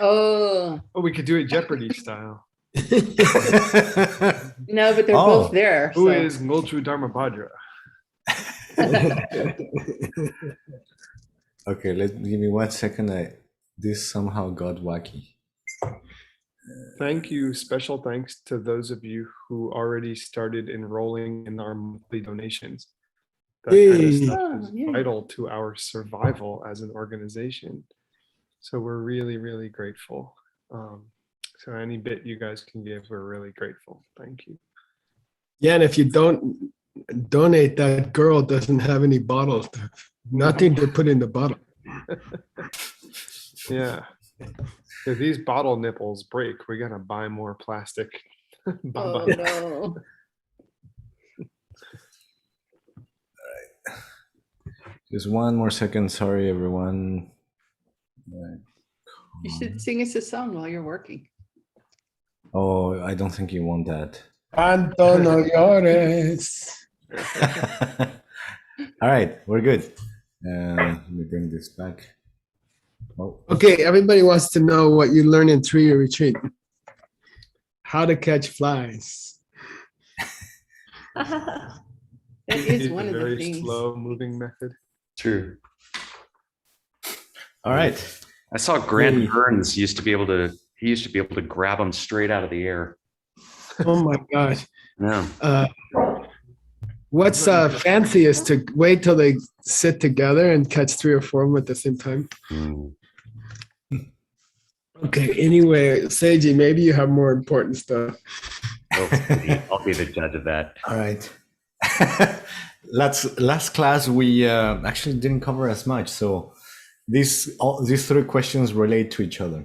Oh, Oh, we could do it Jeopardy style. no, but they're both there. Who So. is Ngolchu Dharmabhadra? Okay, give me 1 second. This somehow got wacky. Thank you. Special thanks to those of you who already started enrolling in our monthly donations. That kind of stuff is vital to our survival as an organization. So we're really, really grateful. So any bit you guys can give, we're really grateful. Thank you. Yeah, and if you don't donate, that girl doesn't have any bottles. Nothing to put in the bottle. Yeah. If these bottle nipples break, we gotta buy more plastic. Oh no. Just 1 more second. Sorry, everyone. You should sing us a song while you're working. Oh, I don't think you want that. Antonio Llores. All right, we're good. Let me bring this back. Oh. Okay, everybody wants to know what you learned in 3-year retreat. How to catch flies. That is one of the very things. slow moving method. True. All right. I saw Grant Burns used to be able to grab them straight out of the air. Oh my gosh. Yeah. What's fanciest to wait till they sit together and catch 3 or 4 of them at the same time? Okay, anyway, Seiji, maybe you have more important stuff. I'll be the judge of that. All right. Last class, we actually didn't cover as much. So these 3 questions relate to each other.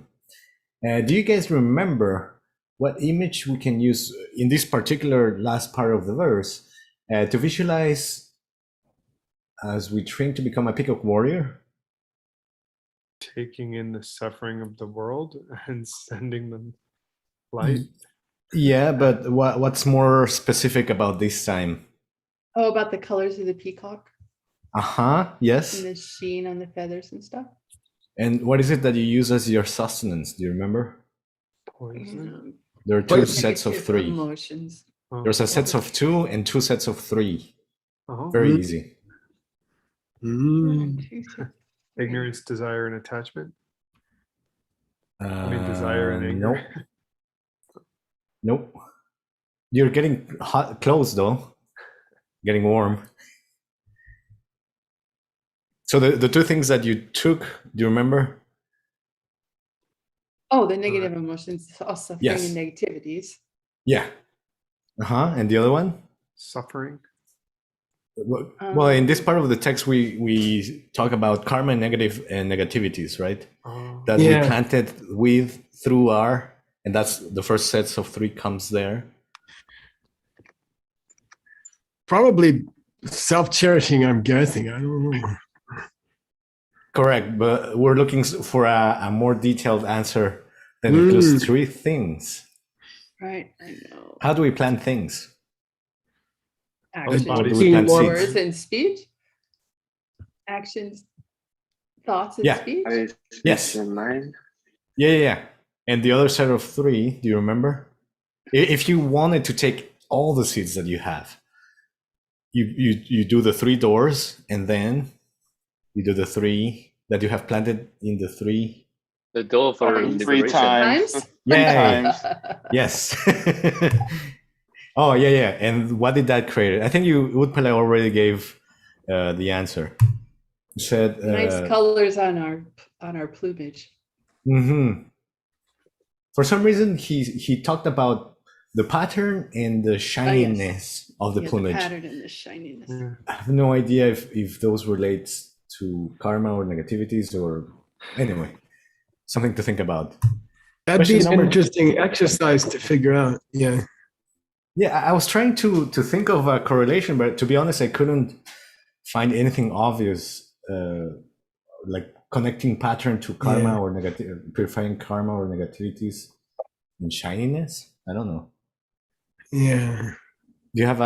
Do you guys remember what image we can use in this particular last part of the verse to visualize as we train to become a peacock warrior? Taking in the suffering of the world and sending them light. Yeah, but what's more specific about this time? Oh, about the colors of the peacock Yes. and the sheen on the feathers and stuff. And what is it that you use as your sustenance? Do you remember? Poison. There are 2 sets of 3. Emotions. There's a set of 2 and 2 sets of 3. Oh. Very easy. Ignorance, desire, and attachment. I mean, desire and anger. Nope. You're getting close though. Getting warm. So the 2 things that you took, do you remember? Oh, the negative emotions, suffering Yes. and negativities. Yeah. And the other one? Suffering. Well, in this part of the text, we talk about karma and negativities, right? That we planted with, through, are, and that's the first sets of 3 comes there. Probably self-cherishing, I'm guessing. I don't know. Correct, but we're looking for a more detailed answer that includes 3 things. Right, I know. How do we plan things? Actions, words, and speech. Actions, thoughts, and speech. Yes. Yeah. And the other set of 3, do you remember? If you wanted to take all the seeds that you have, you do the 3 doors, and then you do the 3 that you have planted in the 3. The door for 3 times. Yeah. Yes. Oh, yeah. And what did that create? I think Utpala already gave the answer. You said nice colors on our plumage. For some reason, he talked about the pattern and the shininess of the plumage. The pattern and the shininess. I have no idea if those relate to karma or negativities, or anyway, something to think about. That'd be an interesting exercise to figure out. Yeah. Yeah, I was trying to think of a correlation, but to be honest, I couldn't find anything obvious, like connecting pattern to karma or purifying karma or negativities and shininess. I don't know. Yeah. Do you have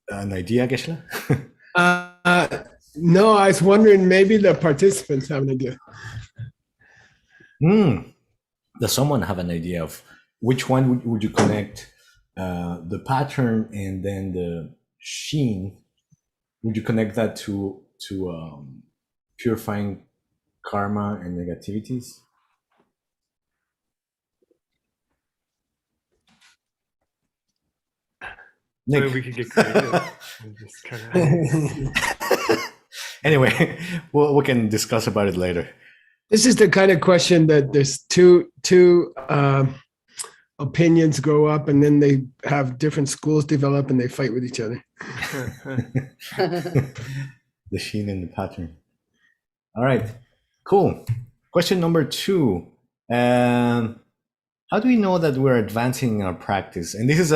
an idea, Geshe-la? No, I was wondering maybe the participants have an idea. Does someone have an idea of which one would you connect the pattern and then the sheen? Would you connect that to purifying karma and negativities? Maybe we could get creative and just kind of. Anyway, we can discuss about it later. This is the kind of question that there's two opinions grow up, and then they have different schools develop, and they fight with each other. The sheen and the pattern. All right, cool. Question number 2. How do we know that we're advancing our practice? And this is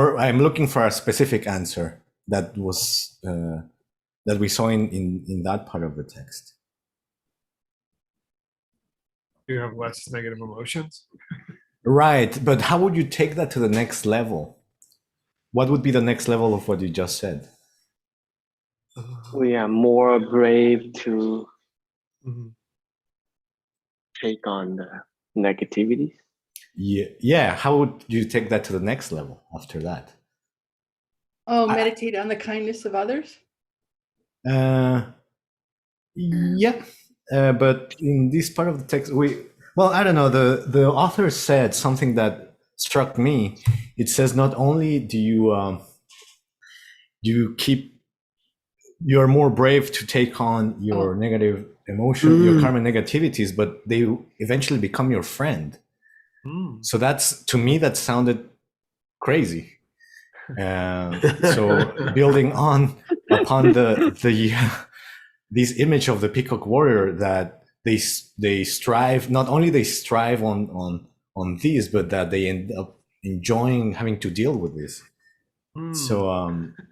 I'm looking for a specific answer that was that we saw in that part of the text. You have less negative emotions. Right, but how would you take that to the next level? What would be the next level of what you just said? We are more brave to take on the negativities. Yeah. How would you take that to the next level after that? Oh, meditate on the kindness of others? Yeah. But in this part of the text, I don't know, the author said something that struck me. It says not only do you're more brave to take on your negative emotion, your karma negativities, but they eventually become your friend. So to me, that sounded crazy. So building upon this image of the peacock warrior, that they strive, not only they strive on these, but that they end up enjoying having to deal with this. So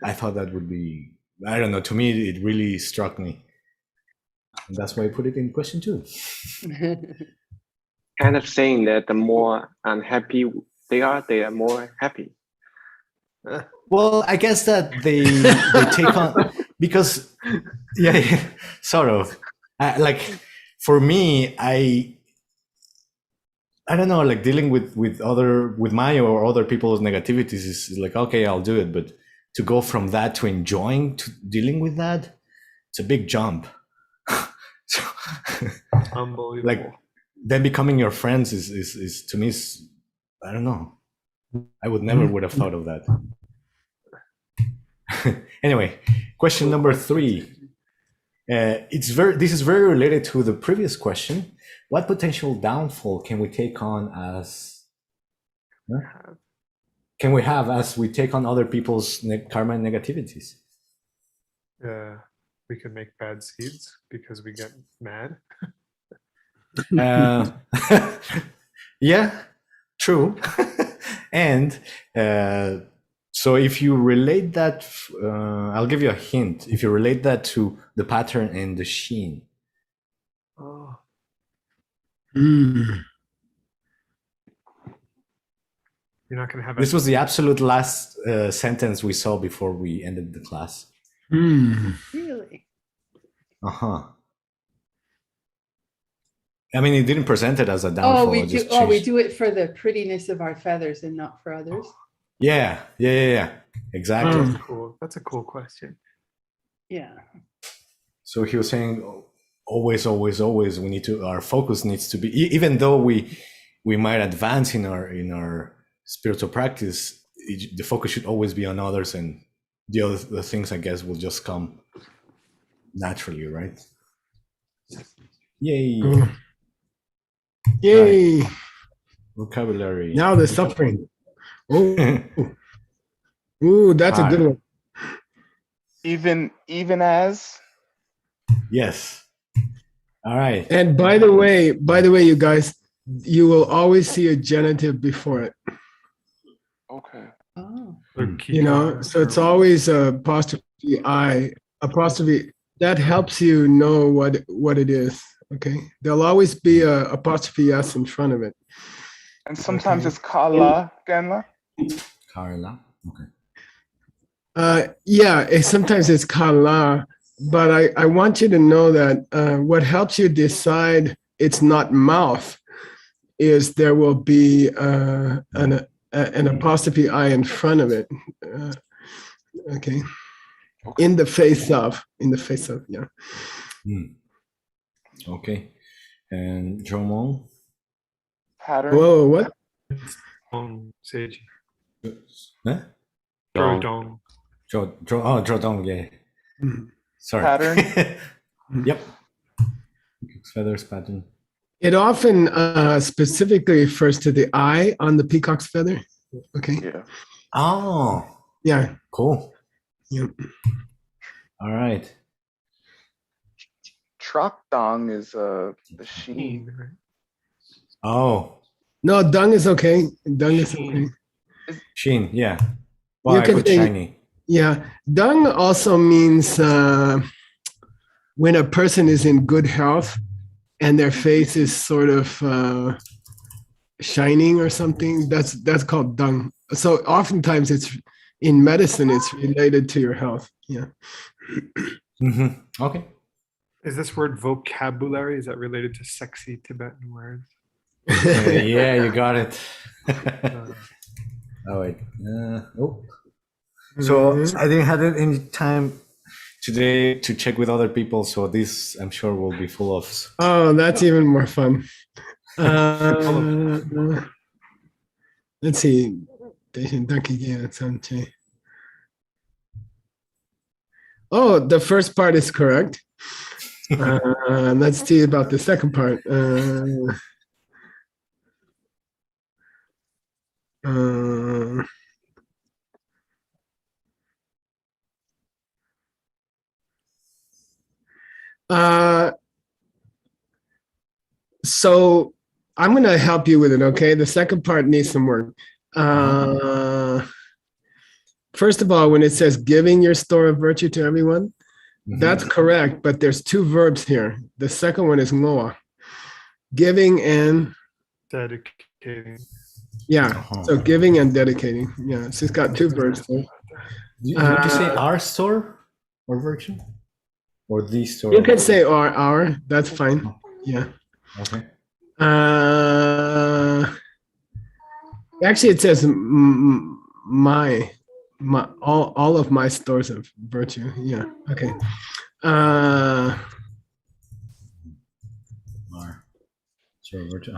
I thought that would be, I don't know, to me it really struck me, and that's why I put it in question 2. Kind of saying that the more unhappy they are more happy. Well, I guess that they take on, because sort of like for me, I don't know, like dealing with my or other people's negativities is like, okay, I'll do it, but to go from that to enjoying to dealing with that, it's a big jump. Unbelievable. Like then becoming your friends is to me, I don't know, I would never would have thought of that. Anyway, question number 3. This is very related to the previous question. What potential downfall can we take on as we take on other people's karma and negativities? We could make bad seeds because we get mad. Yeah, true. And so if you relate that, I'll give you a hint. If you relate that to the pattern and the sheen. Oh. Mm. You're not going to have. This was the absolute last sentence we saw before we ended the class. Mm. Really? I mean, it didn't present it as a downfall. We do it for the prettiness of our feathers and not for others. Yeah. Exactly. That's cool. That's a cool question. Yeah. So he was saying, always, our focus needs to be, even though we might advance in our spiritual practice, the focus should always be on others, and the things, I guess, will just come naturally, right? Yay. Yay. Right. Vocabulary. Now the suffering. Oh. Ooh, that's a good one. Even as. Yes. All right. And by the way, you guys, you will always see a genitive before it. Okay. Oh. You know, so it's always apostrophe I, apostrophe. That helps you know what it is. Okay. There'll always be a apostrophe S in front of it. And sometimes it's Kala, Genla. Carla. Okay. Sometimes it's kala, but I want you to know that what helps you decide it's not mouth is there will be an apostrophe I in front of it. Okay. In the face of, yeah. Okay. And Jomon? Pattern. Whoa, what? Seiji. Huh? Dong. Jodong, yeah. Mhm. Sorry. Pattern. Yep. Feathers pattern. It often specifically refers to the eye on the peacock's feather. Okay. Yeah. Oh, Yeah. cool. Yeah. All right. Trokdong is the sheen. Right? Oh, No, dung is okay. Dung is okay. sheen, yeah. Well, You I can put say- shiny. Yeah. Dung also means when a person is in good health and their face is sort of shining or something. That's called dung. So oftentimes it's in medicine, it's related to your health. Yeah. Okay. Is this word vocabulary? Is that related to sexy Tibetan words? Yeah, you got it. Uh, Oh, wait. So I didn't have any time today to check with other people. So this, I'm sure, will be full of. Oh, that's even more fun. Let's see. Oh, the first part is correct. Let's see about the second part. So I'm going to help you with it, okay? The second part needs some work. First of all, when it says giving your store of virtue to everyone, that's correct, but there's two verbs here. The second one is ngoa, giving and dedicating. yeah. So giving and dedicating. Yeah, so it's got two verbs there. Did you say our store or virtue? Or the store? You can say our. That's fine. Yeah. Okay. Actually, it says my all of my stores of virtue. Yeah. Okay. Our store of virtue.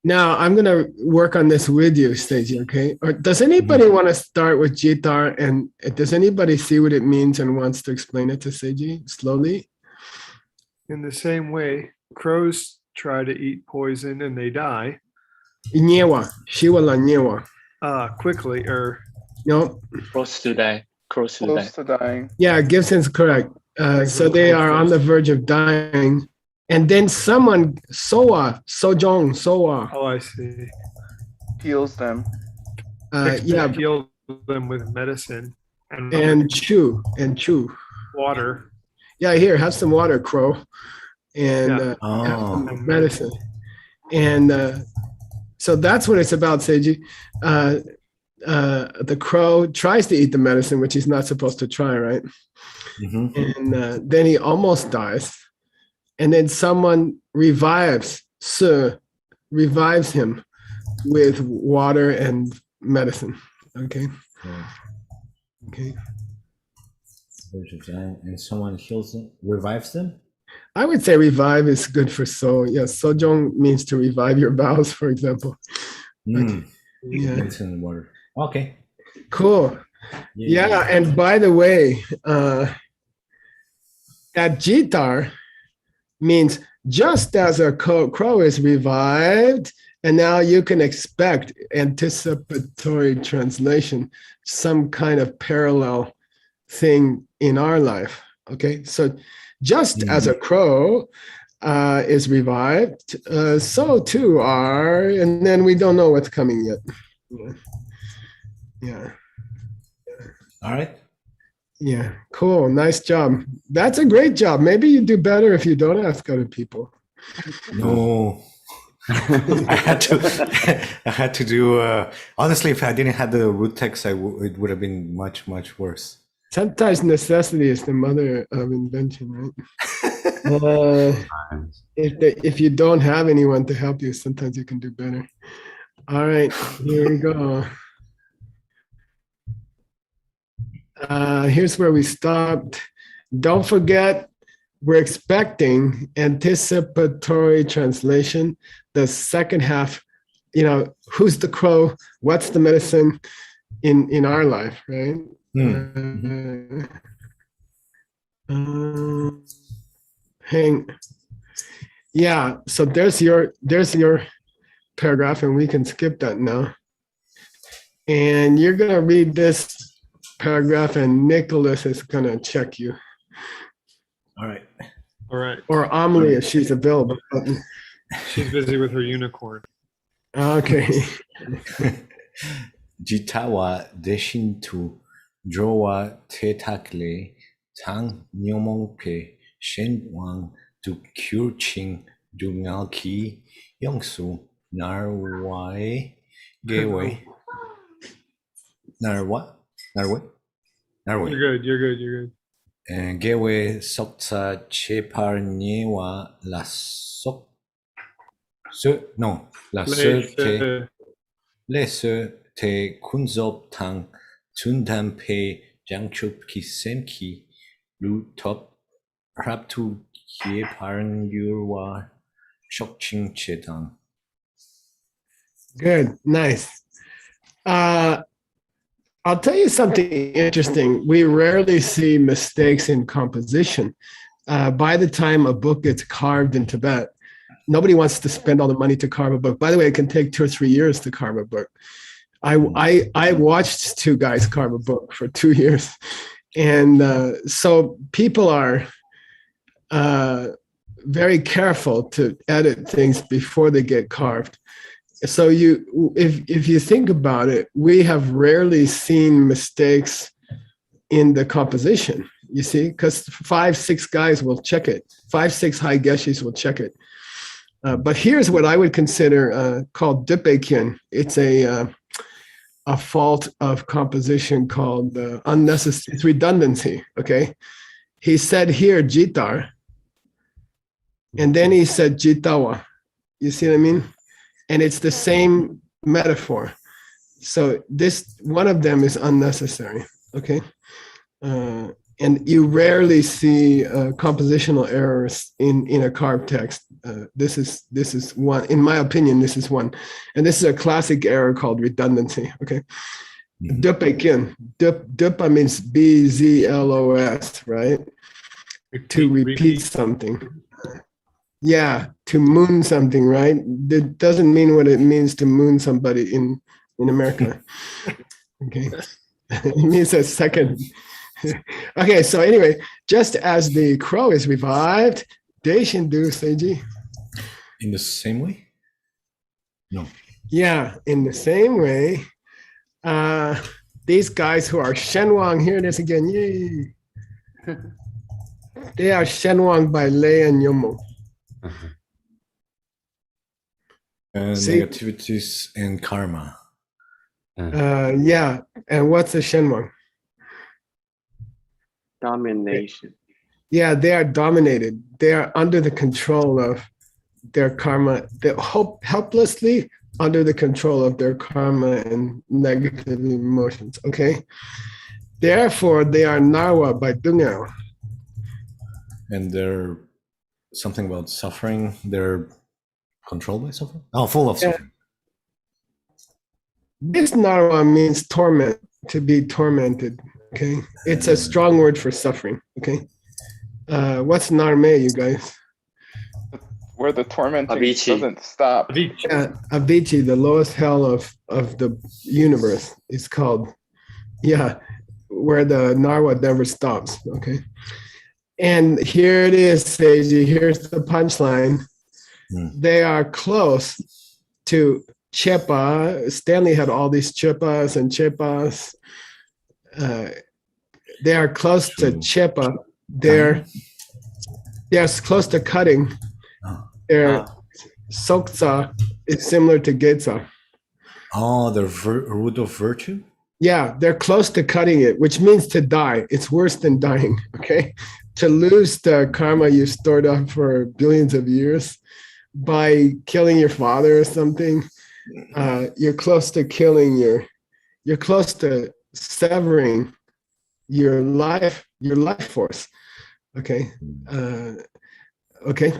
Now I'm gonna work on this with you, Seiji. Okay. Or does anybody want to start with jitar? And does anybody see what it means and wants to explain it to Seiji slowly? In the same way, crows try to eat poison and they die Nyewa, shiwa la nyewa. quickly, or No. Close to die. Close to die. Close to dying. Yeah, Gibson's correct. So they are on the verge of dying. And then someone, sojong, soa. oh, I see. Heals them. Yeah, Heal them with medicine and chew. water. Yeah, here, have some water, crow. And Yeah. have some medicine. And so that's what it's about, Seiji. The crow tries to eat the medicine, which he's not supposed to try, right? And then he almost dies. And then someone revives him with water and medicine. Okay. Okay. And someone heals them, revives them? I would say revive is good for so. Yes, sojong means to revive your bowels, for example. Okay. Yeah. It's in the water. Okay. Cool. Yeah. And by the way, that jitar means just as a crow is revived, and now you can expect anticipatory translation, some kind of parallel thing in our life. Okay. So just as a crow is revived, so too are, and then we don't know what's coming yet. Yeah. All right. Yeah. Cool. Nice job. That's a great job. Maybe you do better if you don't ask other people. No. I had to do honestly, if I didn't have the root text, it would have been much worse. Sometimes necessity is the mother of invention, right? If you don't have anyone to help you, sometimes you can do better. All right, here we go. Here's where we stopped. Don't forget, we're expecting anticipatory translation. The second half, who's the crow? What's the medicine in our life, right? Yeah, so there's your paragraph, and we can skip that now. And you're gonna read this paragraph, and Nicholas is gonna check you. All right. All right. Or Amelie, if she's available. She's busy with her unicorn. Okay. 기타와 대신 두 조와 태탁레 장 녀몽페 셴왕 두 큐칭 두명키 영수 날와의 개웨 날와 You're good. 개웨 석사 체파르니와 라속 라스테 레스 테 군섭탕 준담페 장축기 셈키 루톱 합투 기에 바른율와 촉칭체당. Good, nice. I'll tell you something interesting. We rarely see mistakes in composition. By the time a book gets carved in Tibet, nobody wants to spend all the money to carve a book. By the way, it can take 2 or 3 years to carve a book. I watched 2 guys carve a book for 2 years. And so people are very careful to edit things before they get carved. So if you think about it, we have rarely seen mistakes in the composition, you see, because 5, 6 guys will check it. 5, 6 high geshis will check it. But here's what I would consider called dipekyen. It's a fault of composition called unnecessary, it's redundancy, okay? He said here, jitar, and then he said jitawa. You see what I mean? And it's the same metaphor. So this, one of them is unnecessary, okay? And you rarely see compositional errors in a carved text. This is one, in my opinion, this is one. And this is a classic error called redundancy, okay? Dupekyen, dupa means B-Z-L-O-S, right? To repeat something. Yeah, to moon something, right? That doesn't mean what it means to moon somebody in America. Okay, it means a second. Okay, so anyway, just as the crow is revived, Daishin do Seiji. In the same way? No. Yeah, in the same way. These guys who are Shenwang, here it is again, yay. They are Shenwang by Lei and Yomo. Negativities and karma. Yeah, and what's the Shenwang? Domination. Yeah, they are dominated. They are under the control of their karma. They're helplessly under the control of their karma and negative emotions, okay? Therefore, they are narwa by dungao. And they're something about suffering. They're controlled by suffering? Oh, full of suffering. This narwa means torment, to be tormented, okay? It's a strong word for suffering, okay? What's narme, you guys? Where the tormenting Avicii. doesn't stop. Yeah, Avicii, the lowest hell of the universe, is called, yeah, where the narwa never stops, okay? And here it is, Seiji, here's the punchline. They are close to chepa. Stanley had all these chepas and chepas. They are close to chepa. They're close to cutting. Their soksa is similar to getsa. Oh, the root of virtue? Yeah, they're close to cutting it, which means to die. It's worse than dying, okay? To lose the karma you stored up for billions of years by killing your father or something. You're close to you're close to severing your life force. Okay. Okay.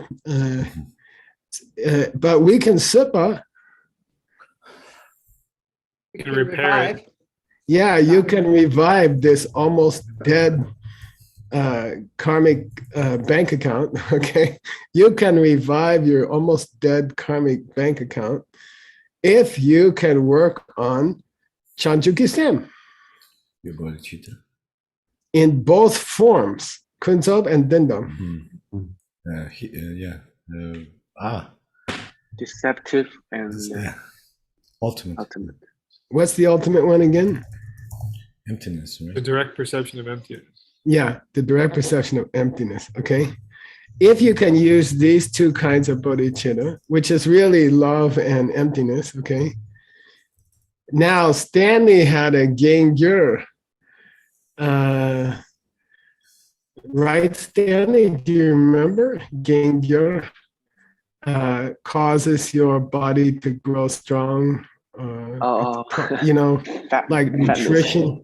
But we can sipa. You can repair it. Yeah, you can revive this almost dead karmic bank account. Okay. You can revive your almost dead karmic bank account if you can work on Chanchuki Sam in both forms, Kunzob and Dindam. Deceptive and ultimate. ultimate. What's the ultimate one again? Emptiness, The right? direct perception of emptiness. Yeah, the direct perception of emptiness. Okay. If you can use these two kinds of bodhicitta, which is really love and emptiness, okay. Now, Stanley had a Gengyur. Right, Stanley? Do you remember? Gengyur causes your body to grow strong. You know, like nutrition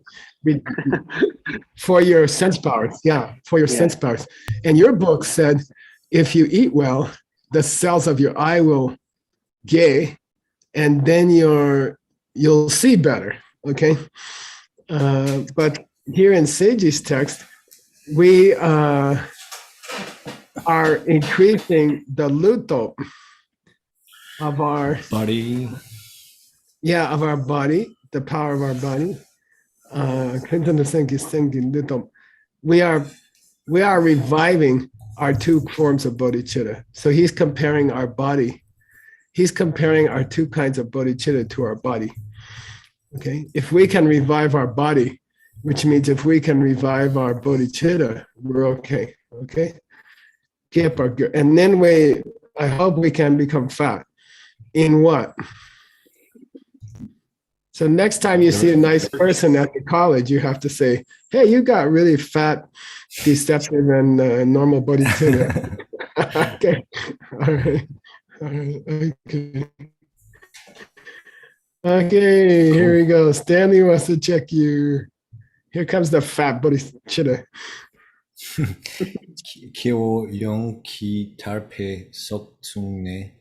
for your sense powers. Yeah, for your sense powers. And your book said if you eat well, the cells of your eye will gay, and then you'll see better. Okay. But here in Seiji's text, we are increasing the luto of our Body. Yeah, of our body, the power of our body. We are reviving our two forms of bodhicitta. So he's comparing our body. He's comparing our two kinds of bodhicitta to our body. Okay, if we can revive our body, which means if we can revive our bodhicitta, we're okay. Okay, and then I hope we can become fat. In what? So next time you see a nice person at the college, you have to say, "Hey, you got really fat, deceptive, and normal bodhicitta." Okay, all right, okay. Okay, here we go. Stanley wants to check you. Here comes the fat bodhicitta. Kyo Yonki Tarpe Soktsune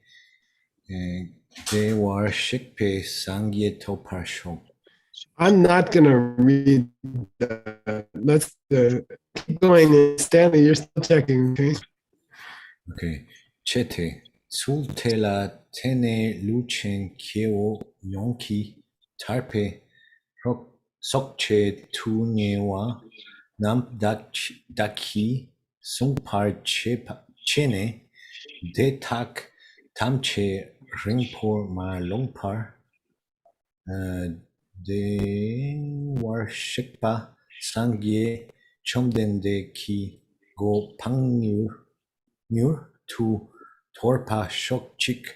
Dewar Shikpe Sangye Toparshok. I'm not going to read that. Let's keep going. Stanley, you're still checking, okay? Okay. Chete Sultela Tene Luchen Kyo Yonki Tarpe Sokche Tunewa Nam Daki Sungpar Chene Detak Tamche Ringpor Ma Longpar De Warshikpa Sangye Chomdende Ki Go Pangnur Tu Torpa Shokchik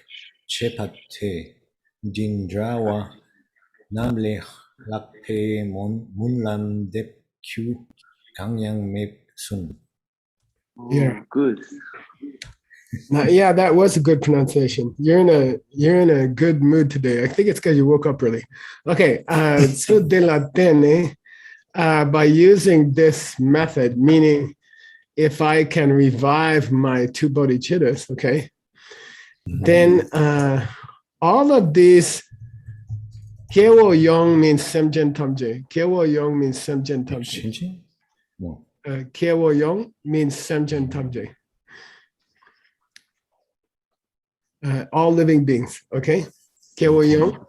Chepate Jindrawa Namle Lakpe Munlam Dep Q Gangyang Mep Sun. Yeah. Good. Now, yeah, that was a good pronunciation. You're in a good mood today. I think it's because you woke up early. Okay, so de la tene, by using this method, meaning if I can revive my two bodhicittas, okay, then all of these, Kyewo Yong means Semjen Tamje. Kyewo Yong means Semjen Tamje. Shinji? No. Kyewo Yong means Semjen Tamje. All living beings, okay? Kyewo Yong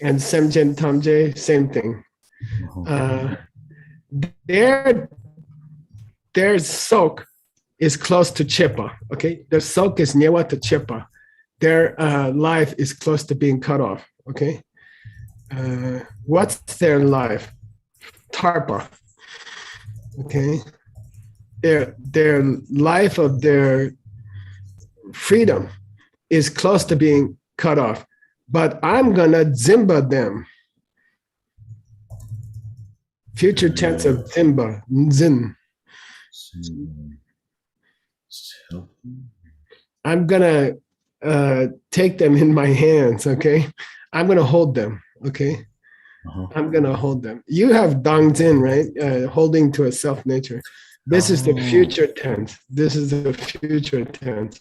and Semjen Tamje, same thing. Their soak is close to Chepa, okay? Their soak is Nyewa to Chepa. Their life is close to being cut off, okay? What's their life? Tarpa, okay? Their life of their freedom is close to being cut off, but I'm gonna Zimba them. Future tense of Zimba, Zin. I'm gonna take them in my hands, okay? I'm gonna hold them, okay? I'm gonna hold them. You have Dang Zin, right? Holding to a self nature. This is the future tense. This is the future tense.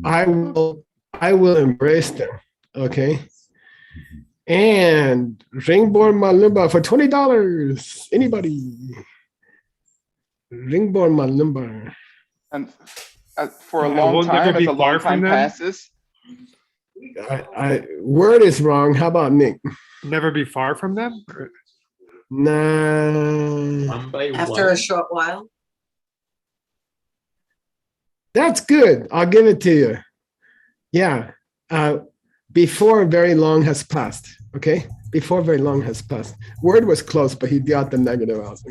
I will embrace them, okay? And Ringborn Malumba for $20. Anybody? Ringborn Malumba. And for a I long will never time, as be a far long from time them. passes, Word is wrong. How about Nick? Never be far from them? Nah. After a short while. That's good. I'll give it to you. Yeah. Before very long has passed. Okay. Before very long has passed. Word was close, but he got the negative out.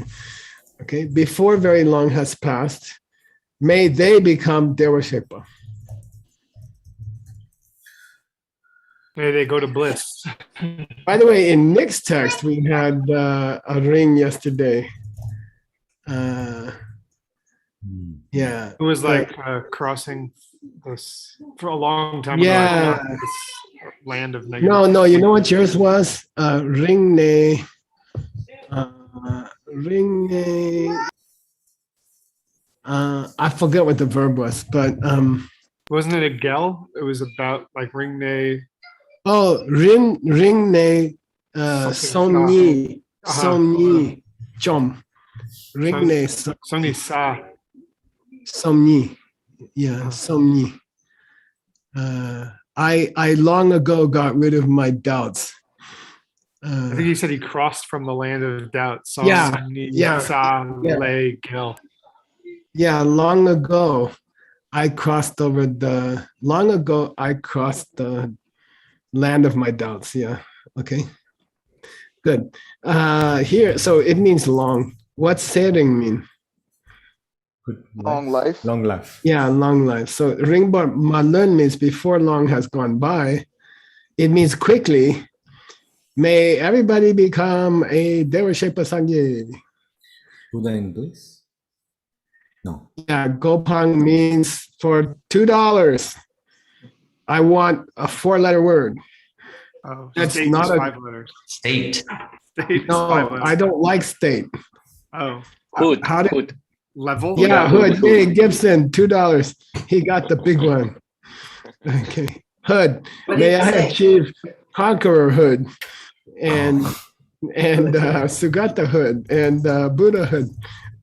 Okay. Before very long has passed, may they become Dewa Shepa. May they go to bliss. By the way, in Nick's text, we had a ring yesterday. Yeah. It was like crossing this for a long time ago. Yeah. This land of negative. No, you know what yours was? Ring ne. Ring ne. I forget what the verb was, but Wasn't it a gel? It was about like ring ne. oh, ring ne. Som ni chom. Ring ne Songi sa. som ni. Yeah, som ni. I long ago got rid of my doubts. I think he said he crossed from the land of doubt. Yeah. Le gel. Yeah, long ago I crossed the land of my doubts. Yeah. Okay. Good. Here, so it means long. What's sering mean? long life. Long life. Yeah, long life. So ringbar malun means before long has gone by. It means quickly. May everybody become a Dewa Shepa Sangye. Buddha in bliss? No. Yeah, Gopang means for $2. I want a 4-letter word. Oh, That's state not is a- 5 letters. State. State is 5 No, letters. I don't like state. Oh, Hood. How did- Hood. level. Yeah, Hood. Hey, Gibson, $2. He got the big one. Okay. Hood. What May did I you say? achieve Conqueror Hood and Sugata Hood and Buddha Hood.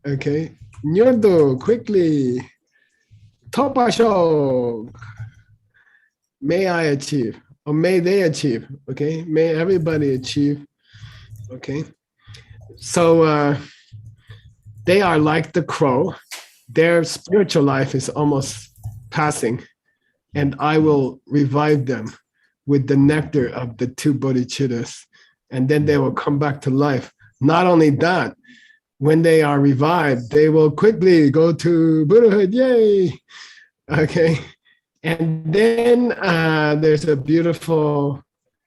Okay. Nyordo, quickly. Topashog. May I achieve, or may they achieve. Okay. May everybody achieve. Okay. So they are like the crow. Their spiritual life is almost passing, and I will revive them with the nectar of the 2 bodhicittas, and then they will come back to life. Not only that, when they are revived, they will quickly go to Buddhahood. Yay! Okay. And then there's a beautiful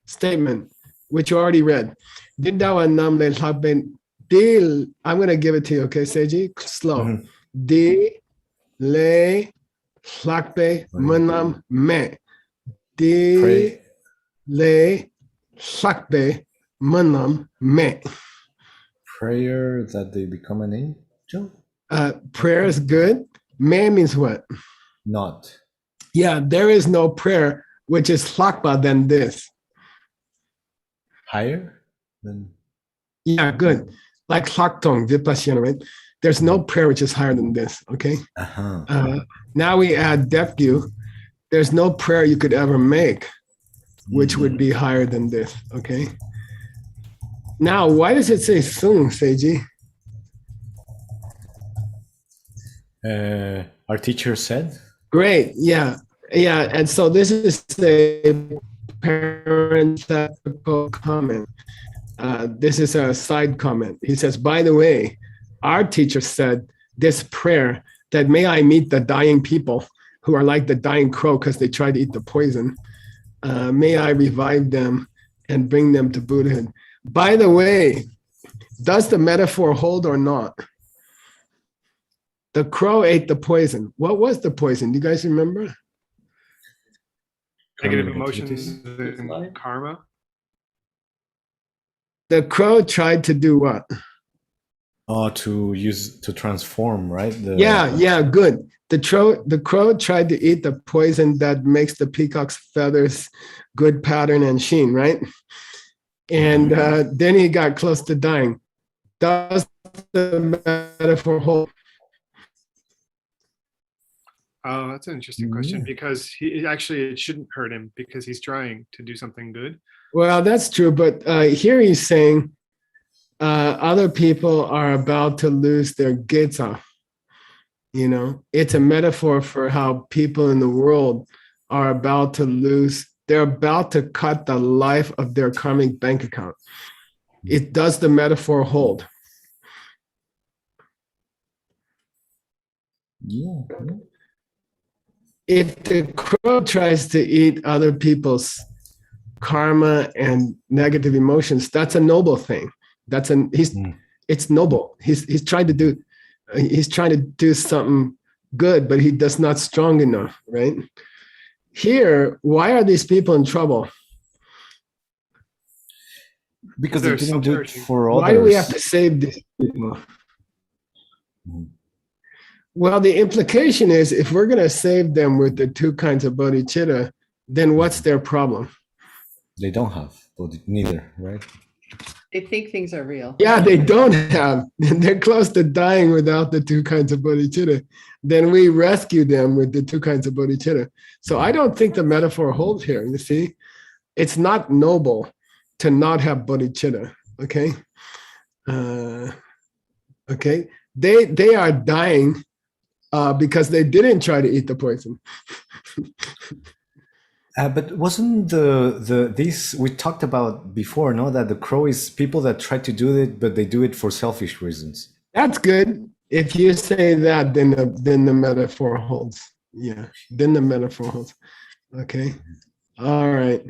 statement, which you already read. Dindawa nam le laben dil. I'm going to give it to you, okay, Seiji? Slow. Di le lakbe manam me. Di Pray. le lakbe manam me. Prayer that they become an angel? Prayer is good. Me means what? Not. Yeah, there is no prayer which is lakba than this. Higher than. Yeah, good. Like Laktong, Vipassana, right? There's no prayer which is higher than this, okay? Now we add Dekyu. There's no prayer you could ever make which would be higher than this, okay? Now, why does it say Sung, Seiji? Our teacher said. Great, yeah. And so this is a parenthetical comment. This is a side comment. He says, by the way, our teacher said this prayer that may I meet the dying people who are like the dying crow because they tried to eat the poison. May I revive them and bring them to Buddhahood. By the way, Does the metaphor hold or not? The crow ate the poison. What was the poison? Do you guys remember? Negative Karmic emotions activities. and karma. The crow tried to do what? To transform, right? Yeah, good. The crow tried to eat the poison that makes the peacock's feathers good pattern and sheen, right? And then he got close to dying. Does the metaphor hold? Oh, that's an interesting question, because it shouldn't hurt him because he's trying to do something good. Well, that's true, but here he's saying other people are about to lose their getza. You know, it's a metaphor for how people in the world are about to lose. They're about to cut the life of their karmic bank account. It does the metaphor hold? Yeah. If the crow tries to eat other people's karma and negative emotions, that's a noble thing. It's noble. He's trying to do something good, but he does not strong enough, right? Here, why are these people in trouble? Because they didn't do it for others. Why do we have to save these people? Well, the implication is if we're going to save them with the two kinds of bodhicitta, then what's their problem? They don't have neither, right? They think things are real. Yeah, they don't have. They're close to dying without the two kinds of bodhicitta. Then we rescue them with the two kinds of bodhicitta. So I don't think the metaphor holds here. You see, it's not noble to not have bodhicitta. Okay. Okay. They are dying because they didn't try to eat the poison. But wasn't this we talked about before? No, that the crow is people that try to do it, but they do it for selfish reasons. That's good. If you say that, then the metaphor holds. Yeah, then the metaphor holds. Okay. All right.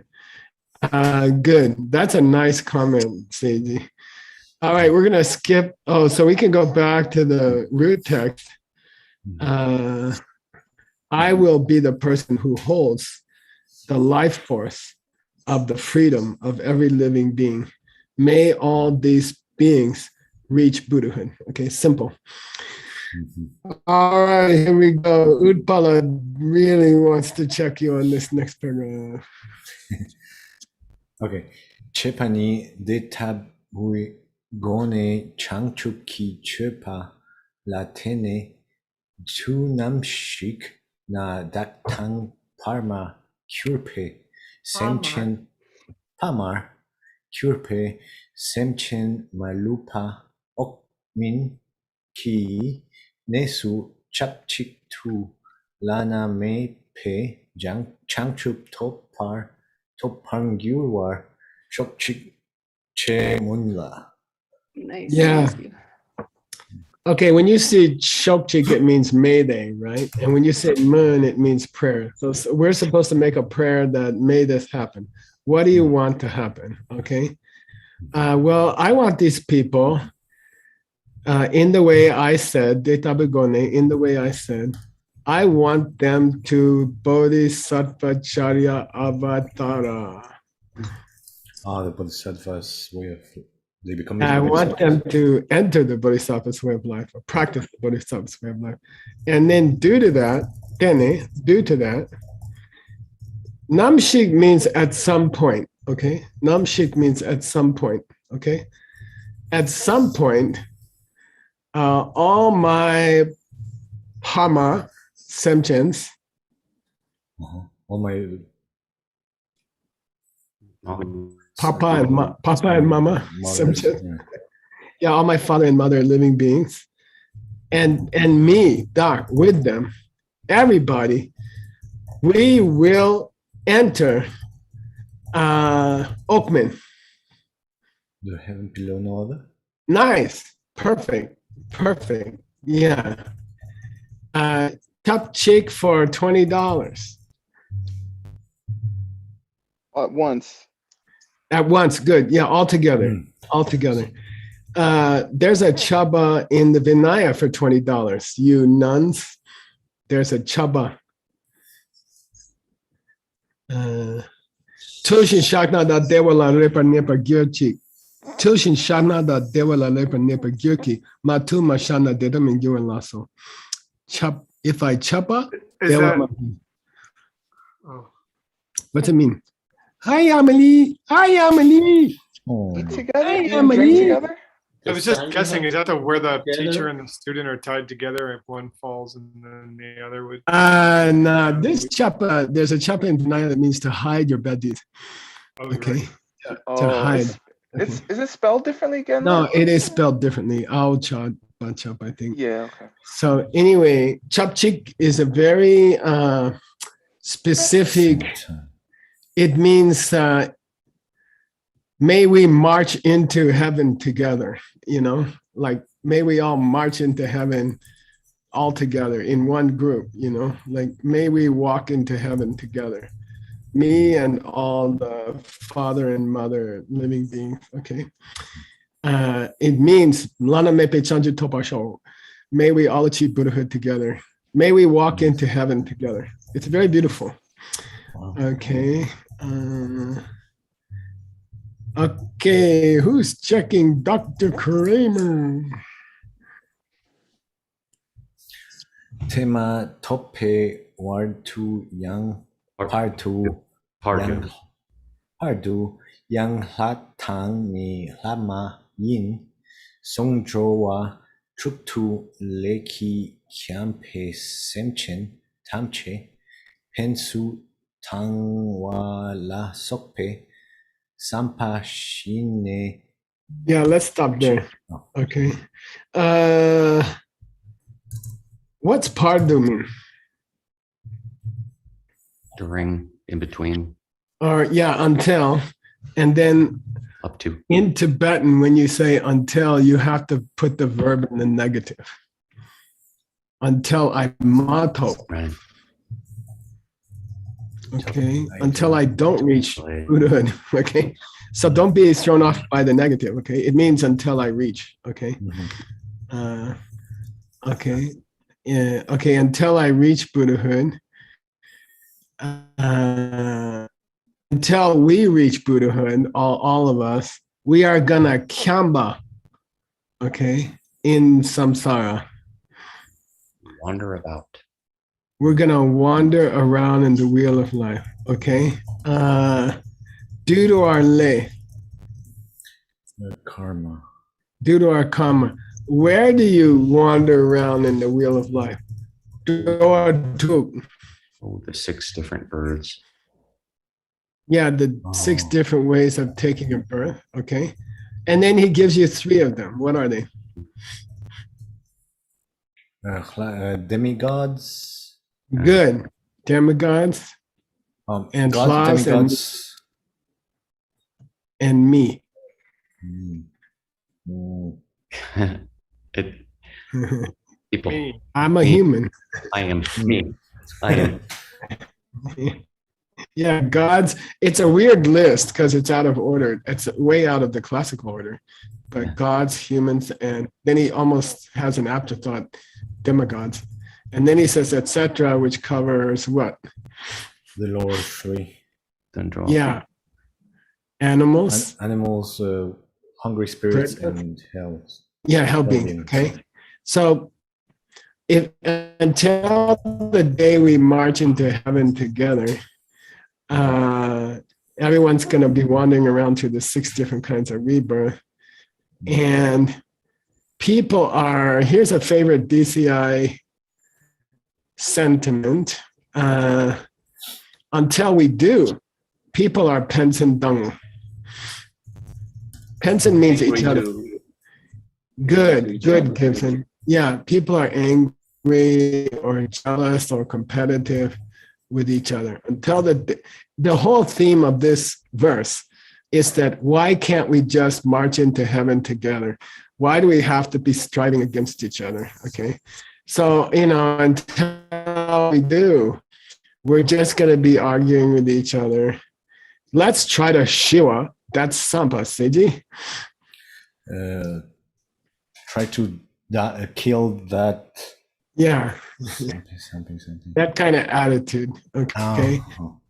Good. That's a nice comment, Seiji. All right, we're gonna skip. Oh, so we can go back to the root text. I will be the person who holds the life force of the freedom of every living being. May all these beings reach Buddhahood. Okay, simple. All right, here we go. Utpala really wants to check you on this next paragraph. Okay. Chepani de tabui gone changchuki chepa latene tunamshik na daktang parma Kurpe, Semchen Pamar, Kurpe, Semchen Malupa, Okmin, Ki, Nesu, Chapchik Tu, Lana Me Pe, Changchup Topar, Topangyurwar, Shokchik Che Munla. Nice. Yeah. Okay, when you see Shokchik, it means Mayday, right? And when you say Mun, it means prayer. So we're supposed to make a prayer that may this happen. What do you want to happen? Okay. Well, I want these people in the way I said, Detabigone, in the way I said, I want them to Bodhisattva Charya Avatara. The Bodhisattva's way of they become. I want them to enter the Bodhisattva's way of life or practice the Bodhisattva's way of life. And then due to that, Namshik means at some point, okay? Namshik means at some point, okay? At some point, all my Hama, Semchens, all my Papa and Mama, Semchens. Yeah, all my father and mother living beings. And me, Doc, with them, everybody, we will enter Okmin. The heaven below no other? Nice. Perfect. Yeah. Cup chick for $20. At once. At once, good. Yeah, all together. There's a chaba in the Vinaya for $20. You nuns, there's a chaba. Tushin Shakna da Devala Repa Nepa Gyurchi. Tushin Shana da Devala Repa Nepa Gyurki. Matu Mashana Dedam and Lasso. Chop, if I chapa, Is that, oh, what's it mean? Hi, Amelie. Hi, Amelie. Oh. Eat together? Hi, Eat and drink Emily. together? I was just guessing, is that where the teacher and the student are tied together if one falls and then the other would? Nah, this chapa, there's a chapa in Vinaya that means to hide your bad deeds. Oh, Okay. right. To hide. Is it spelled differently again? No, it is spelled differently. Ao chap, chap, I think. Yeah, okay. So anyway, chapchik is a very specific, it means may we march into heaven together, you know, like may we all march into heaven all together in one group, you know, like may we walk into heaven together. Me and all the father and mother living beings, okay? It means Lana Mepe Chanju Topasho. May we all achieve Buddhahood together. May we walk into heaven together. It's very beautiful. Okay. Okay, who's checking Dr. Kramer? Tema tope wartu yang partu yang partu yang hatang ni lama yin songjowa truktu leki kiampe semchen tamche pensu tangwa la sokpe sampa shine. Yeah, let's stop there. Okay. What's pardu mean? During, in between, Or yeah, until. And then up to. in Tibetan, when you say until, you have to put the verb in the negative. Until I mato. Right. Okay. Until I don't reach Buddhahood. Okay. So don't be thrown off by the negative. Okay. It means until I reach. Okay. Okay. Yeah. Okay. Until I reach Buddhahood. Until we reach Buddhahood, all of us, we are gonna kyamba, okay, in samsara. Wander about. We're gonna wander around in the wheel of life, okay? Due to our lay. Karma. Due to our karma. Where do you wander around in the wheel of life? Oh, the 6 different birds. Yeah, the 6 different ways of taking a birth, okay? And then he gives you 3 of them. What are they? Demigods. Good. Demigods. And gods, demigods. And me. People. I'm a human. I am me. I am. Yeah, gods. It's a weird list because it's out of order. It's way out of the classical order. But gods, humans, and then he almost has an afterthought, demigods. And then he says, etc., which covers what? The lower 3. Yeah. Animals. Animals, hungry spirits, and hell. Yeah, hell beings. Okay. So if until the day we march into heaven together, everyone's going to be wandering around through the 6 different kinds of rebirth. And people are, here's a favorite DCI sentiment. Until we do, people are pensen dung. Pensen means each other. Good, Gibson. Yeah, people are angry or jealous or competitive with each other. Until the whole theme of this verse is that why can't we just march into heaven together? Why do we have to be striving against each other? Okay. So, until we do, we're just going to be arguing with each other. Let's try to Shiva. That's Sampa, Seiji. try to kill that. Yeah, Something. that kind of attitude. Okay. Oh.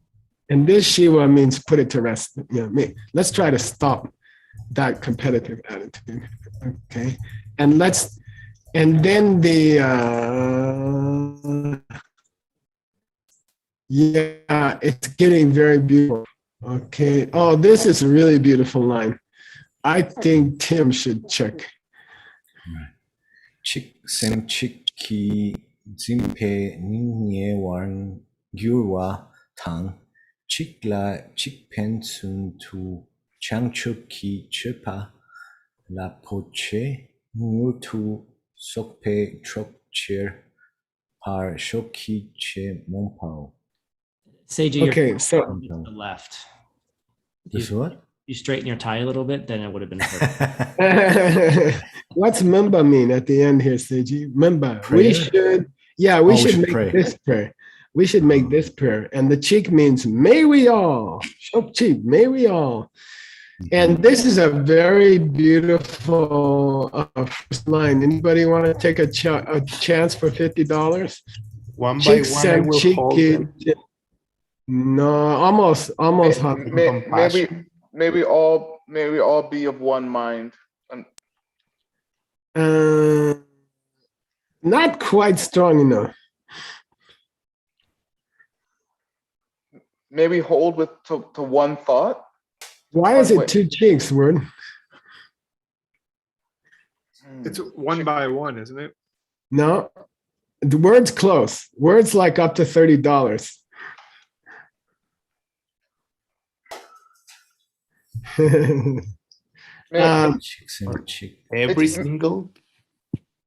And this Shiva means put it to rest. Let's try to stop that competitive attitude. Okay. And then yeah, it's getting very beautiful. Okay. Oh, this is a really beautiful line. I think Tim should check. 샘치키 짐페 닝예왕 귤와 당 칙라 칙펜순투 장축키 츠파 라포체 뉴투 속페 트럭체 par shoki che monpao. Seiji, Okay, you're so to the left. This what? You straighten your tie a little bit, then it would have been perfect. what's Memba mean at the end here, Seiji? Memba. Prayer? We should make pray. this prayer. We should make this prayer. And the cheek means may we all. Shop cheek, may we all. And this is a very beautiful first line. Anybody want to take a chance for $50? One by one, I will hold them. No, almost. May we all be of one mind. Not quite strong enough. Maybe hold to one thought. Why is it two cheeks, word? It's one by one, isn't it? No, the word's close. Word's like up to $30. Every single.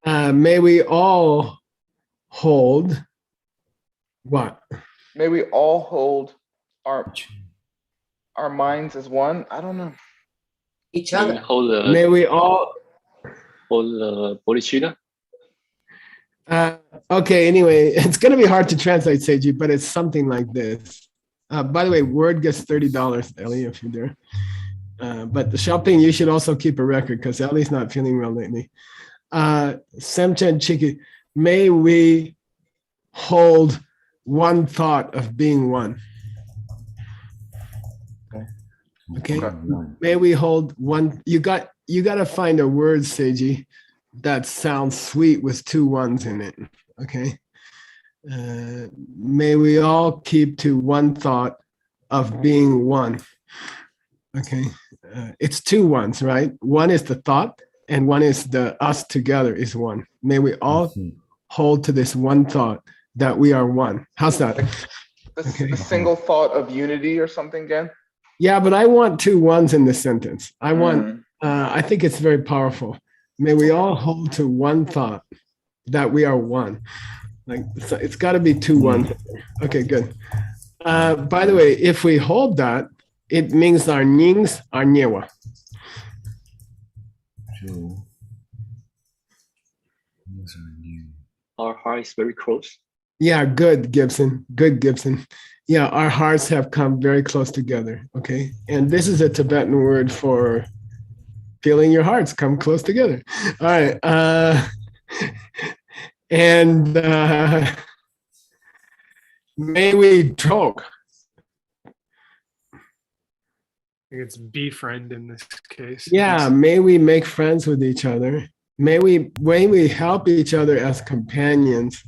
May we all hold what? May we all hold our minds as one. I don't know. Each other. May we all hold bodhicitta. Okay, anyway, it's going to be hard to translate, Seiji, but it's something like this. By the way, Word gets $30, Ellie, if you're there. But the shopping, you should also keep a record because Ellie's not feeling well lately. Semchen Chiki, may we hold one thought of being one. Okay. May we hold one. You got to find a word, Seiji, that sounds sweet with two ones in it. Okay. May we all keep to one thought of being one. Okay. It's two ones, right? One is the thought and one is the us together is one. May we all hold to this one thought that we are one. How's that? The single thought of unity or something again? Yeah, but I want two ones in this sentence. I think it's very powerful. May we all hold to one thought that we are one. Like it's got to be two ones. Okay, good. By the way, if we hold that, it means our nings are nyewa. Our heart is very close. Yeah, good, Gibson. Good, Gibson. Yeah, our hearts have come very close together. Okay. And this is a Tibetan word for feeling your hearts come close together. All right. May we talk. It's befriend in this case. Yeah, may we make friends with each other. May we help each other as companions.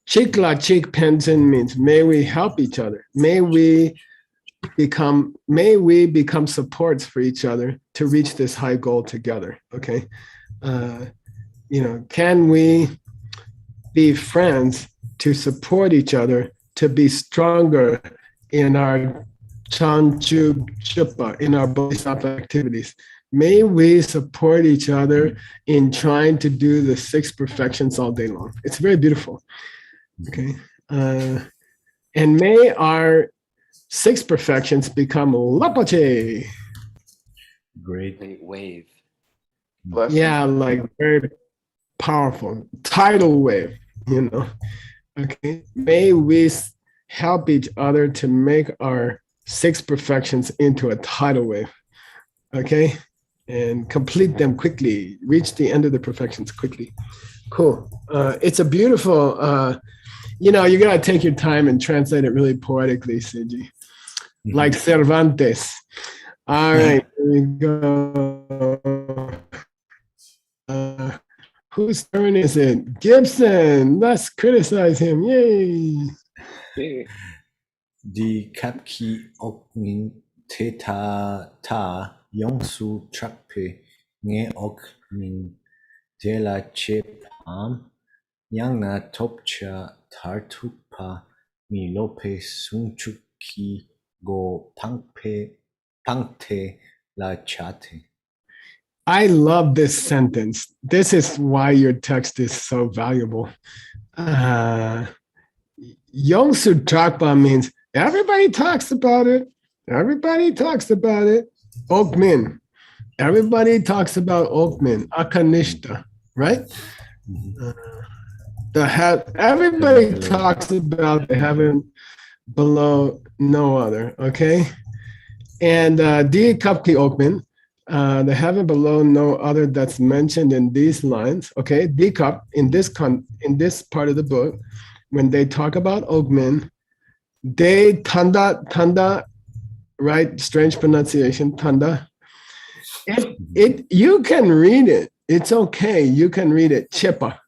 Chikla chik pensin means may we help each other. May we become supports for each other to reach this high goal together. Okay. Can we be friends to support each other to be stronger in our Chanchu Chupa, in our Bodhisattva activities? May we support each other in trying to do the 6 perfections all day long. It's very beautiful. Okay. And may our 6 perfections become Lapache. Great wave. Yeah, like very powerful tidal wave, Okay. May we help each other to make our 6 perfections into a tidal wave. Okay. and complete them quickly, reach the end of the perfections quickly. Cool. It's a beautiful, you gotta take your time and translate it really poetically, Seiji. Like Cervantes. All right, here we go. Whose turn is it? Gibson. Let's criticize him. Yay. Di kapki okmin teta ta yongsu trakpe nge okmin de la chepam yangna topcha tartupa mi lope sungchuki go pangte la chate. I love this sentence. This is why your text is so valuable. Yongsu Trakpa means everybody talks about it. Everybody talks about it. Okmin. Everybody talks about Okmin. Akanishta, right? Everybody talks about the heaven below no other, okay? And Di Kapki Okmin, the heaven below no other that's mentioned in these lines, okay? Di Kap, in this part of the book, when they talk about Okmin, they tanda, right? Strange pronunciation, tanda. You can read it. It's okay. You can read it. Chepa.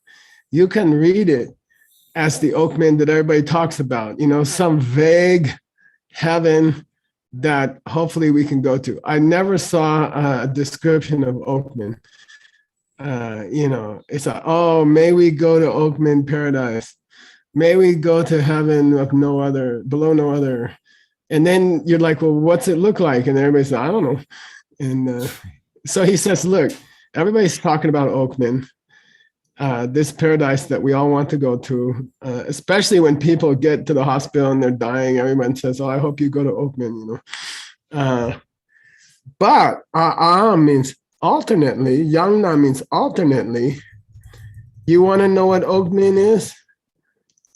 You can read it as the Okmin that everybody talks about. Some vague heaven that hopefully we can go to. I never saw a description of Okmin. It's like, oh, may we go to Okmin paradise. May we go to heaven of no other, below no other. And then you're like, well, what's it look like? And everybody says, I don't know. And so he says, look, everybody's talking about Okmin, this paradise that we all want to go to, especially when people get to the hospital and they're dying. Everyone says, oh, I hope you go to Okmin, But means alternately, Yangna means alternately. You want to know what Okmin is?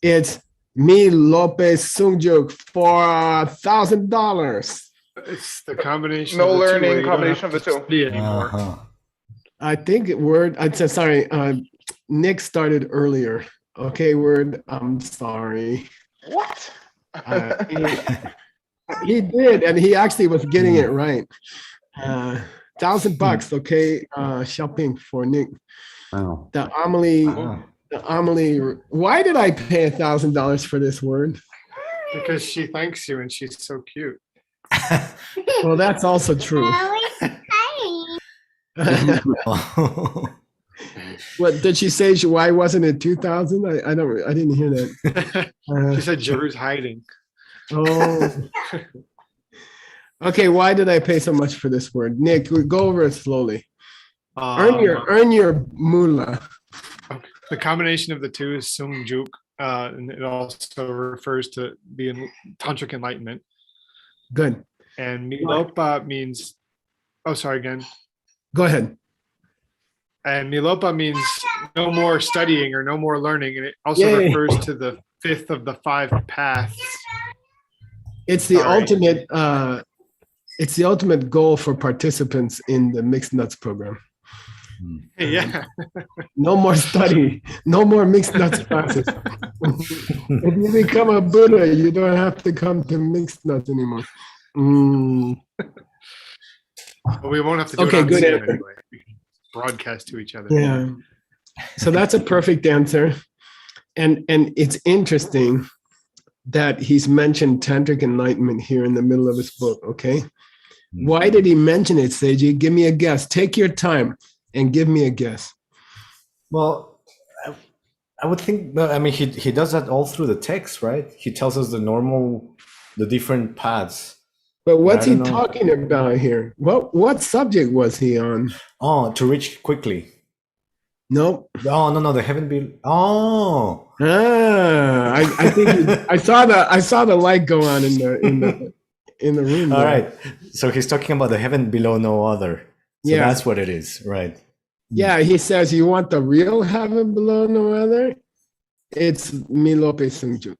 It's Mi Lopez Sungjuk for $1,000. It's the combination. No of the learning two, you don't combination have of to the two. study anymore. I think I'd say, sorry, Nick started earlier. Okay, Word, I'm sorry. What? He did, and he actually was getting it right. $1,000, okay, shopping for Nick. Wow. The Amelie, why did I pay $1,000 for this word? Because she thanks you and she's so cute. Well, that's also true. What did she say? Why wasn't it 2,000? I didn't hear that. She said Jeru's hiding. Oh. Okay, why did I pay so much for this word? Nick, go over it slowly. Earn your moolah. The combination of the two is Sungjuk, and it also refers to the tantric enlightenment. Good. And Milopa means, oh, sorry, again. Go ahead. And Milopa means no more studying or no more learning. And it also refers to the fifth of the 5 paths. It's the ultimate goal for participants in the Mixed Nuts program. Yeah. No more study, no more Mixed Nuts classes. If you become a Buddha, you don't have to come to Mixed Nuts anymore. But we won't have to do it on good Zoom answer. anyway. We can broadcast to each other. Yeah. So that's a perfect answer. And it's interesting that he's mentioned tantric enlightenment here in the middle of his book, okay? Why did he mention it, Seiji? Give me a guess. Take your time and give me a guess. Well, I would think, I mean, he does that all through the text, right? He tells us the different paths. But what's he talking about here? What subject was he on? Oh, to reach quickly. Nope. Oh, no, the heaven be. Oh. I think I saw the light go on in the room. All right. So he's talking about the heaven below no other. So yeah, that's what it is, right? Yeah, he says, you want the real heaven below no other? It's Milope Sungju.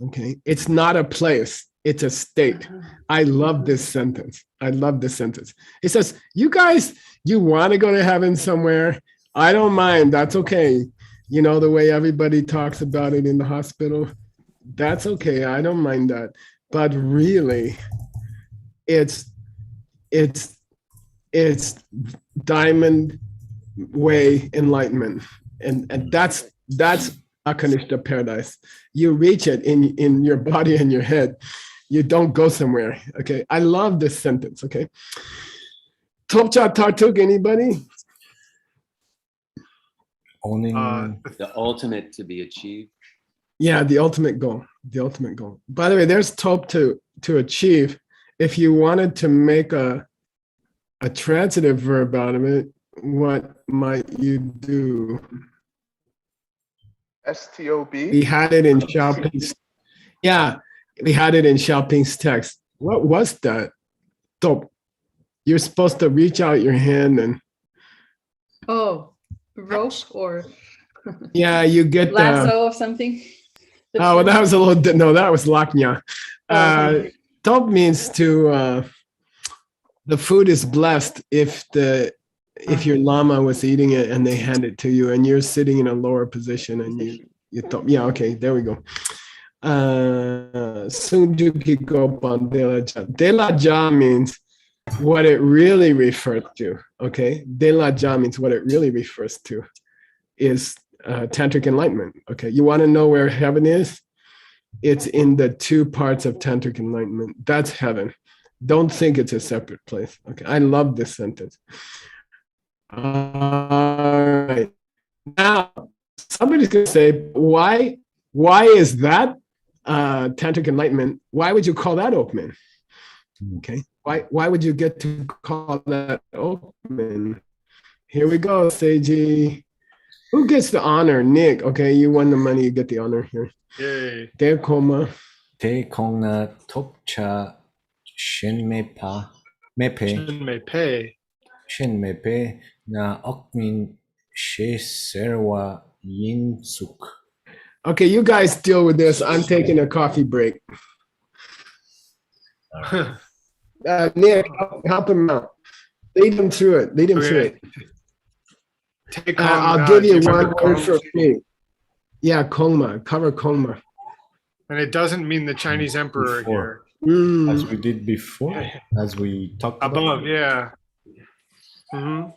Okay. It's not a place. It's a state. I love this sentence. I love this sentence. It says, you guys, you want to go to heaven somewhere? I don't mind. That's okay. You know, the way everybody talks about it in the hospital, that's okay. I don't mind that. But really, it's diamond way enlightenment. And that's Akanishta paradise. You reach it in your body and your head. You don't go somewhere. Okay. I love this sentence. Okay. Topcha Tartuk, anybody? Owning The ultimate to be achieved. Yeah, the ultimate goal. The ultimate goal. By the way, there's top to achieve. If you wanted to make a transitive verb out of it, what might you do? STOB. We had it in Xiaoping's. Yeah, we had it in Xiaoping's text. What was that? Top. You're supposed to reach out your hand and. Oh, rope or Yeah, you get lasso of something. Oh, well, that was a little. No, that was laknya. Top means to. The food is blessed if your lama was eating it and they hand it to you and you're sitting in a lower position and you thought, yeah, okay, there we go. Sunjuki Gopan Delaja. Delaja means what it really refers to. Okay, Delaja means what it really refers to is tantric enlightenment. Okay, you want to know where heaven is? It's in the two parts of tantric enlightenment. That's heaven. Don't think it's a separate place. Okay, I love this sentence. All right. Now, somebody's going to say, why is that tantric enlightenment? Why would you call that open? Okay. Why would you get to call that open? Here we go, Seiji. Who gets the honor? Nick. Okay, you won the money. You get the honor here. Yay. Te koma. Te kongna topcha shenmepa mepe. Shenmepe na okmin she serwa yin suk. Okay, you guys deal with this. I'm taking a coffee break. Nick, help him out. Lead him through it. Lead him through it. I'll give you one word for free. Yeah, Kongma. Cover Kongma. And it doesn't mean the Chinese emperor here. As we did before, as we talked above, about. yeah.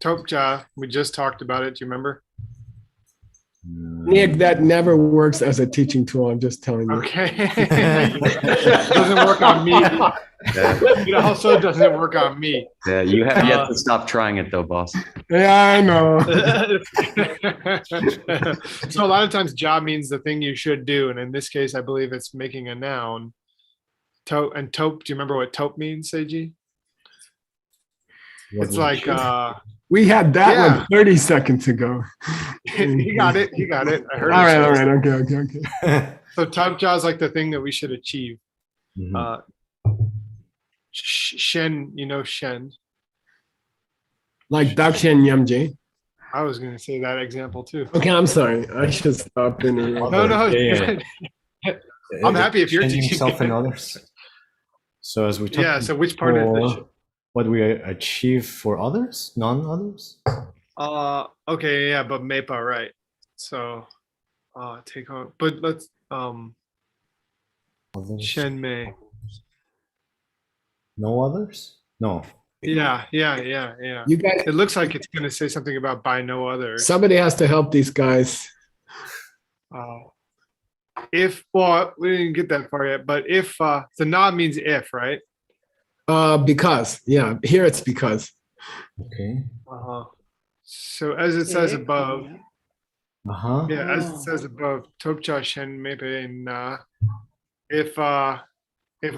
Topcha, we just talked about it. Do you remember? Nick, that never works as a teaching tool. I'm just telling you. Okay. It doesn't work on me. It also doesn't work on me. Yeah, you have yet to stop trying it though, boss. Yeah, I know. So a lot of times job means the thing you should do. And in this case, I believe it's making a noun. Taupe, do you remember what taupe means, Seiji? It's like we had that one 30 seconds ago. He got it. I heard it. All right. Okay. So topcha is like the thing that we should achieve. Shen, you know Shen. Like Dakshen Yamje. I was going to say that example too. Okay, I'm sorry. I should stop in. No. Yeah. I'm happy if you're teaching yourself and others. So as we talk. Yeah. So which part of the what we achieve for others, non-others? Okay, yeah, but MEPA, right? So, take on. But let's Shenmei. No others? No. Yeah. You guys. It looks like it's going to say something about by no others. Somebody has to help these guys. Well, we didn't get that far yet, but if the na means if, right? Because, yeah, here it's because. Okay. So as it says above. Yeah, as it says above, Topcha Shen Mepe Na. If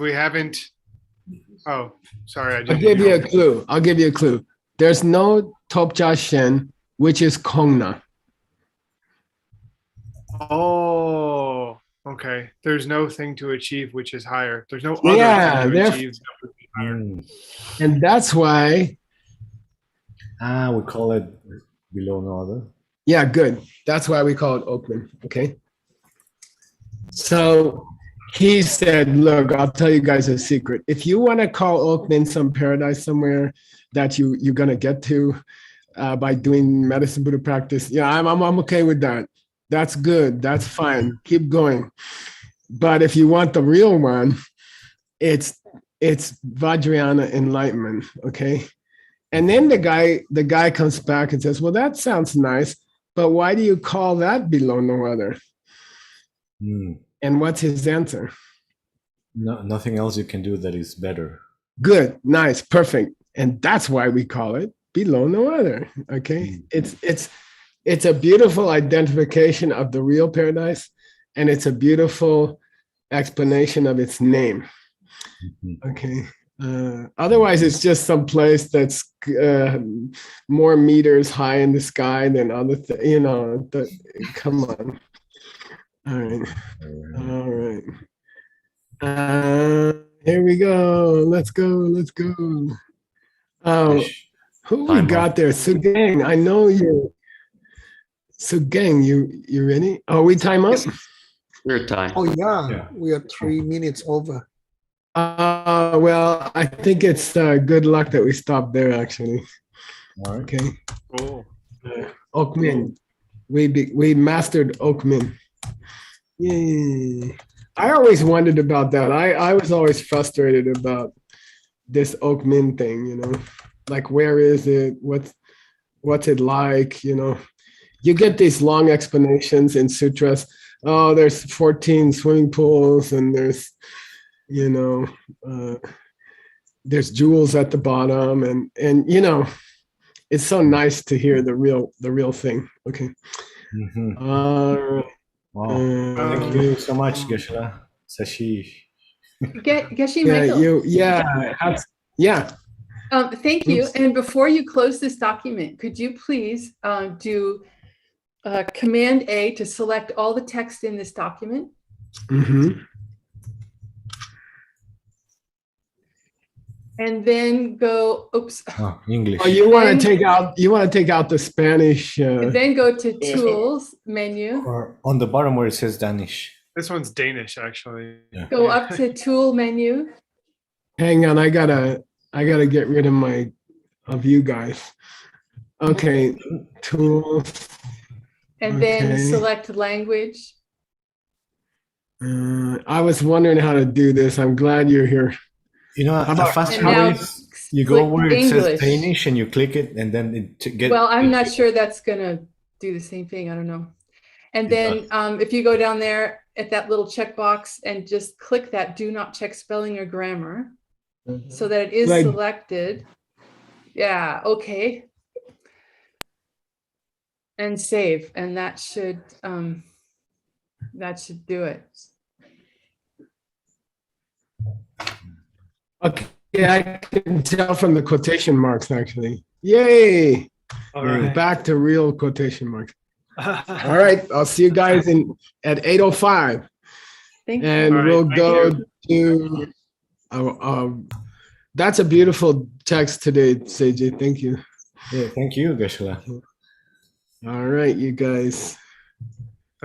we haven't. Oh, sorry. I'll give you a clue. There's no Topcha Shen, which is Kongna. Oh, okay. There's no thing to achieve which is higher. There's no other thing to achieve. And that's why. We call it below no other. Yeah, good. That's why we call it open. Okay. So he said, look, I'll tell you guys a secret. If you want to call Oakman some paradise somewhere that you're going to get to by doing medicine Buddha practice, yeah, I'm okay with that. That's good. That's fine. Keep going. But if you want the real one, it's Vajrayana enlightenment, okay? And then the guy comes back and says, well, that sounds nice, but why do you call that below no other? And what's his answer? No, nothing else you can do that is better. Good, nice, perfect. And that's why we call it below no other, okay? It's a beautiful identification of the real paradise, and it's a beautiful explanation of its name. Okay. Otherwise, it's just some place that's more meters high in the sky than other things. You know, come on. All right. All right. Here we go. Let's go. Let's go. Oh, who we got there? Sugang, I know you. Sugang, you ready? Oh, we time up? Your time. Oh yeah, we are 3 minutes over. Well, I think it's good luck that we stopped there, actually. All right. Okay. Cool. Oakmin. We mastered Oakmin. Yay. I always wondered about that. I was always frustrated about this Oakmin thing, you know, like where is it? What's it like? You know, you get these long explanations in sutras. Oh, there's 14 swimming pools and there's, you know, there's jewels at the bottom and you know, it's so nice to hear the real thing. Okay. Wow. Thank you so much, Geshe-la. Sashi. Geshe Michael. Yeah. Thank you. And before you close this document, could you please do Command A to select all the text in this document? And then go, oops. Oh, English. Oh, you want to take out the Spanish. And then go to Tools menu. Or on the bottom where it says Danish. This one's Danish, actually. Yeah. Go up to Tool menu. Hang on, I gotta get rid of you guys. Okay, Tools. And then select language. I was wondering how to do this. I'm glad you're here. You know, a fast way is you go where it says Danish and you click it, and then it gets. Well, I'm not sure that's gonna do the same thing. I don't know. And then if you go down there at that little checkbox and just click that "Do not check spelling or grammar," so that it is selected. Yeah. Okay. And save, and that should do it. Okay, I can tell from the quotation marks actually. Yay! All right. Back to real quotation marks. All right, I'll see you guys at 8:05. Thank you. And we'll go to. That's a beautiful text today, Seiji. Thank you. Yeah, thank you, Geshe-la. All right, you guys.